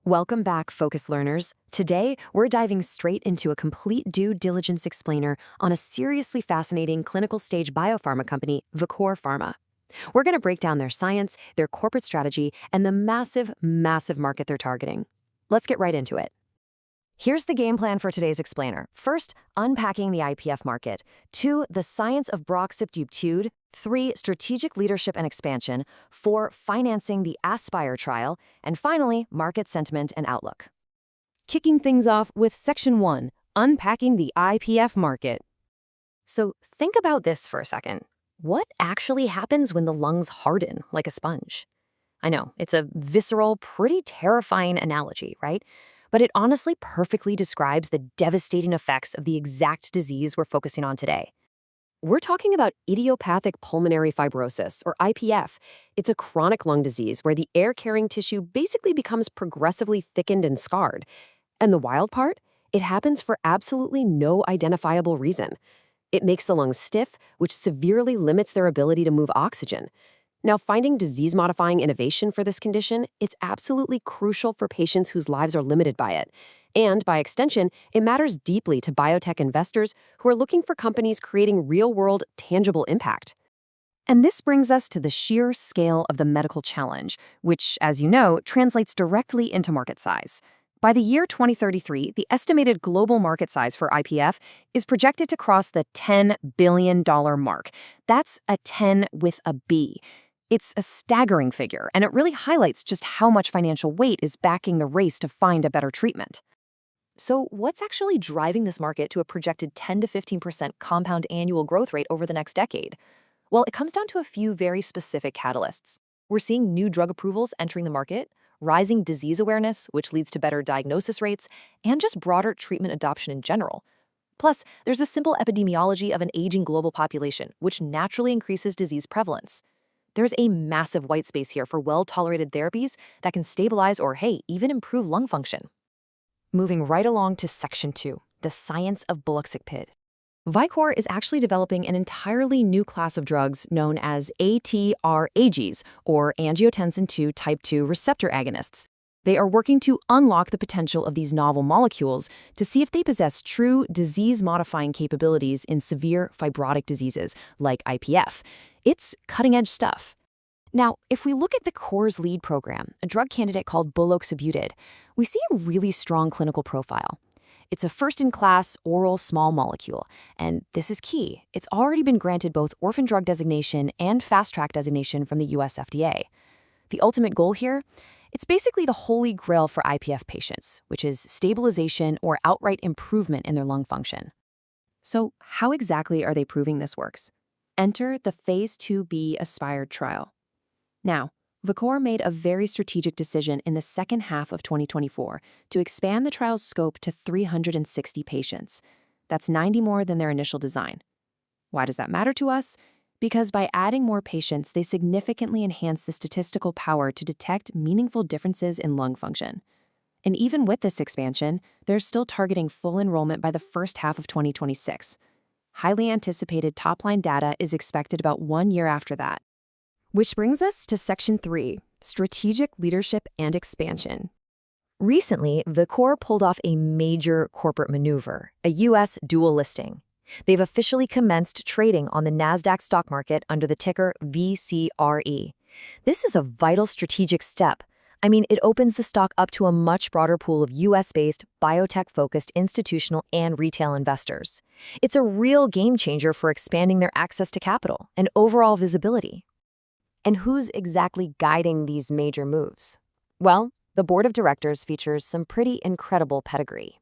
Welcome back, Focus Learners. Today, we're diving straight into a complete due diligence explainer on a seriously fascinating clinical stage biopharma company, Vicore Pharma. We're going to break down their science, their corporate strategy, and the massive, massive market they're targeting. Let's get right into it. Here's the game plan for today's explainer. First, unpacking the IPF market. 2, the science of Buloxibutid. 3, strategic leadership and expansion. 4, financing the Aspire trial. And finally, market sentiment and outlook. Kicking things off with Section 1, unpacking the IPF market. So think about this for a second. What actually happens when the lungs harden like a sponge? I know, it's a visceral, pretty terrifying analogy, right? But it honestly perfectly describes the devastating effects of the exact disease we're focusing on today. We're talking about idiopathic pulmonary fibrosis, or IPF. It's a chronic lung disease where the air-carrying tissue basically becomes progressively thickened and scarred. And the wild part? It happens for absolutely no identifiable reason. It makes the lungs stiff, which severely limits their ability to move oxygen. Now, finding disease-modifying innovation for this condition, it's absolutely crucial for patients whose lives are limited by it. And, by extension, it matters deeply to biotech investors who are looking for companies creating real-world, tangible impact. And this brings us to the sheer scale of the medical challenge, which, as you know, translates directly into market size. By the year 2033, the estimated global market size for IPF is projected to cross the $10 billion mark. That's a 10 with a B. It's a staggering figure, and it really highlights just how much financial weight is backing the race to find a better treatment. So what's actually driving this market to a projected 10 to 15% compound annual growth rate over the next decade? Well, it comes down to a few very specific catalysts. We're seeing new drug approvals entering the market, rising disease awareness, which leads to better diagnosis rates, and just broader treatment adoption in general. Plus, there's a simple epidemiology of an aging global population, which naturally increases disease prevalence. There's a massive white space here for well-tolerated therapies that can stabilize or, hey, even improve lung function. Moving right along to Section 2, the science of Buloxibutid. Vicore is actually developing an entirely new class of drugs known as ATRAGs, or angiotensin II type 2 receptor agonists. They are working to unlock the potential of these novel molecules to see if they possess true disease-modifying capabilities in severe fibrotic diseases like IPF. It's cutting-edge stuff. Now, if we look at the Core's lead program, a drug candidate called Buloxibutid, we see a really strong clinical profile. It's a first-in-class oral small molecule, and this is key. It's already been granted both orphan drug designation and fast-track designation from the US FDA. The ultimate goal here? It's basically the holy grail for IPF patients, which is stabilization or outright improvement in their lung function. So how exactly are they proving this works? Enter the Phase 2b Aspire trial. Now, Vicore made a very strategic decision in the second half of 2024 to expand the trial's scope to 360 patients. That's 90 more than their initial design. Why does that matter to us? Because by adding more patients, they significantly enhance the statistical power to detect meaningful differences in lung function. And even with this expansion, they're still targeting full enrollment by the first half of 2026. Highly anticipated top-line data is expected about 1 year after that. Which brings us to Section 3, strategic leadership and expansion. Recently, Vicore pulled off a major corporate maneuver, a U.S. dual listing. They've officially commenced trading on the NASDAQ stock market under the ticker VCRE. This is a vital strategic step. I mean, it opens the stock up to a much broader pool of US-based, biotech-focused institutional and retail investors. It's a real game changer for expanding their access to capital and overall visibility. And who's exactly guiding these major moves? Well, the board of directors features some pretty incredible pedigree.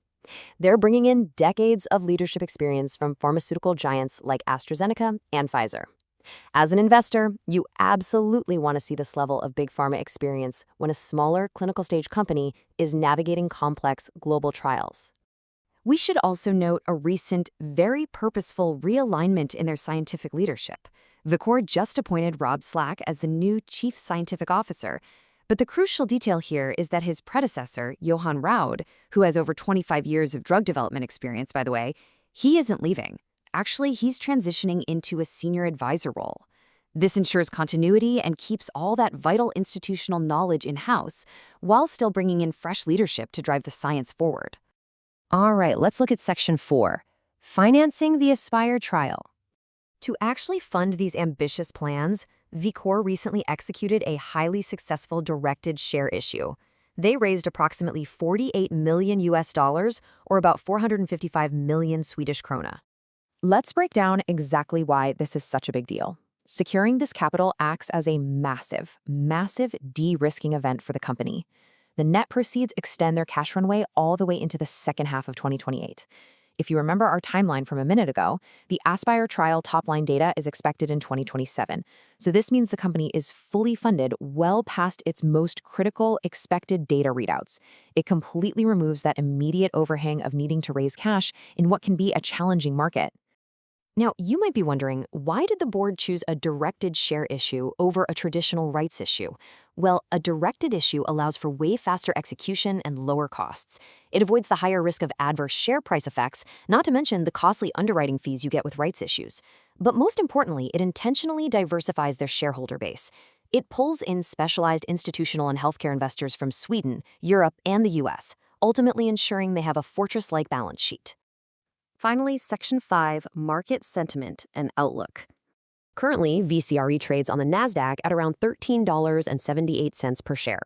They're bringing in decades of leadership experience from pharmaceutical giants like AstraZeneca and Pfizer. As an investor, you absolutely want to see this level of big pharma experience when a smaller clinical stage company is navigating complex global trials. We should also note a recent, very purposeful realignment in their scientific leadership. Vicore just appointed Rob Slack as the new Chief Scientific Officer, but the crucial detail here is that his predecessor, Johan Raud, who has over 25 years of drug development experience, by the way, he isn't leaving. Actually, he's transitioning into a senior advisor role. This ensures continuity and keeps all that vital institutional knowledge in-house, while still bringing in fresh leadership to drive the science forward. All right, let's look at Section 4, Financing the Aspire Trial. To actually fund these ambitious plans, Vicore recently executed a highly successful directed share issue. They raised approximately 48 million US dollars, or about 455 million Swedish krona. Let's break down exactly why this is such a big deal. Securing this capital acts as a massive de-risking event for the company. The net proceeds extend their cash runway all the way into the second half of 2028. If you remember our timeline from a minute ago, the Aspire trial top-line data is expected in 2027. So this means the company is fully funded well past its most critical expected data readouts. It completely removes that immediate overhang of needing to raise cash in what can be a challenging market. Now, you might be wondering, why did the board choose a directed share issue over a traditional rights issue? Well, a directed issue allows for way faster execution and lower costs. It avoids the higher risk of adverse share price effects, not to mention the costly underwriting fees you get with rights issues. But most importantly, it intentionally diversifies their shareholder base. It pulls in specialized institutional and healthcare investors from Sweden, Europe, and the US, ultimately ensuring they have a fortress-like balance sheet. Finally, Section 5, Market Sentiment and Outlook. Currently, VCRE trades on the NASDAQ at around $13.78 per share.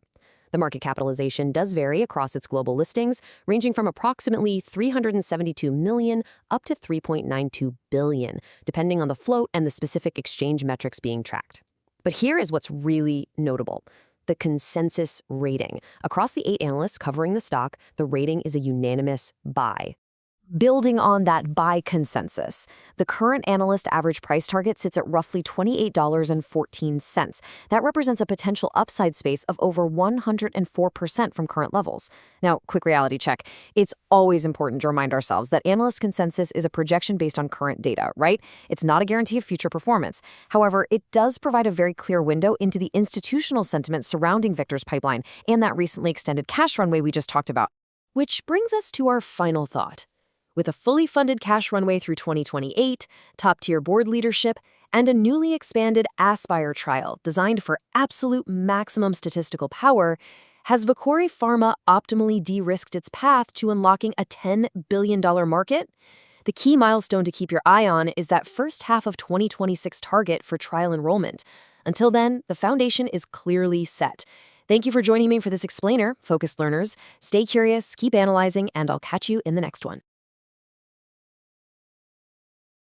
The market capitalization does vary across its global listings, ranging from approximately $372 million up to $3.92 billion, depending on the float and the specific exchange metrics being tracked. But here is what's really notable. The consensus rating. Across the 8 analysts covering the stock, the rating is a unanimous buy. Building on that buy consensus, the current analyst average price target sits at roughly $28.14. That represents a potential upside space of over 104% from current levels. Now, quick reality check. It's always important to remind ourselves that analyst consensus is a projection based on current data, right? It's not a guarantee of future performance. However, it does provide a very clear window into the institutional sentiment surrounding Victor's pipeline and that recently extended cash runway we just talked about. Which brings us to our final thought. With a fully funded cash runway through 2028, top-tier board leadership, and a newly expanded Aspire trial designed for absolute maximum statistical power, has Vicore Pharma optimally de-risked its path to unlocking a $10 billion market? The key milestone to keep your eye on is that first half of 2026 target for trial enrollment. Until then, the foundation is clearly set. Thank you for joining me for this explainer, focused learners. Stay curious, keep analyzing, and I'll catch you in the next one.